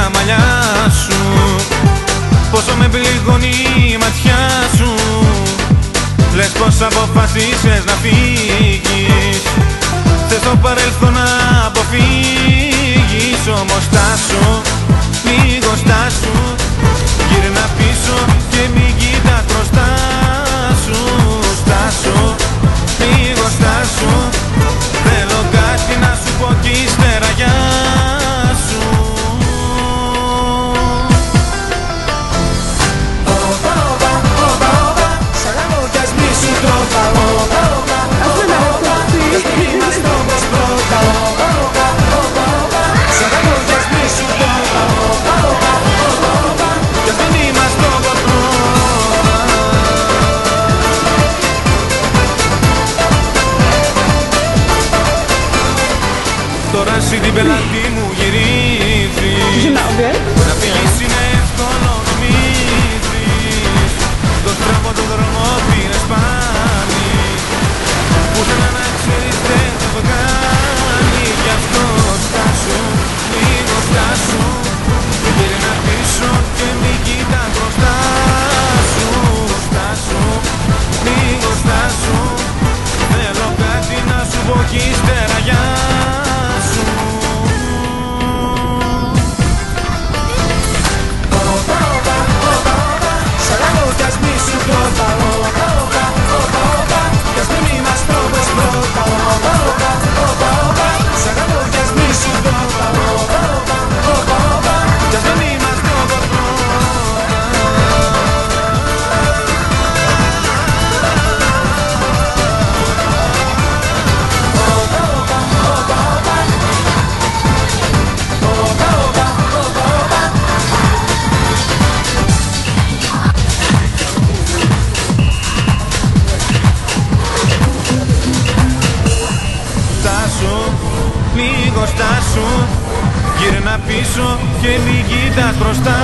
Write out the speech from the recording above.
τα μαλλιά σου, πόσο με πληγώνει η ματιά σου. Λες πως αποφασίσες να φύγεις, θες το παρελθόν να αποφύγεις. Όμως στάσου, λίγο στάσου, γύρνα πίσω και μην κοίτας μπροστά σου. Στάσου, λίγο στάσου, θέλω κάτι να σου πω κι ύστερα γεια σου. Τώρα εσύ την πελάτη μου γυρίζεις, να φύγεις είναι εύκολο νομίζεις. Το στραβό το δρόμο πήρες πάλι, πουθενά να ξέρεις δεν θα το κάνει. Γι' αυτό στάσου, λίγο στάσου, γύρνα πίσω και μην κοίτας μπροστά σου. Στάσου, λίγο στάσου, θέλω κάτι να σου πω κι ύστερα γεια σου. Λίγο στάσου, γύρνα πίσω και μην κοίτας μπροστά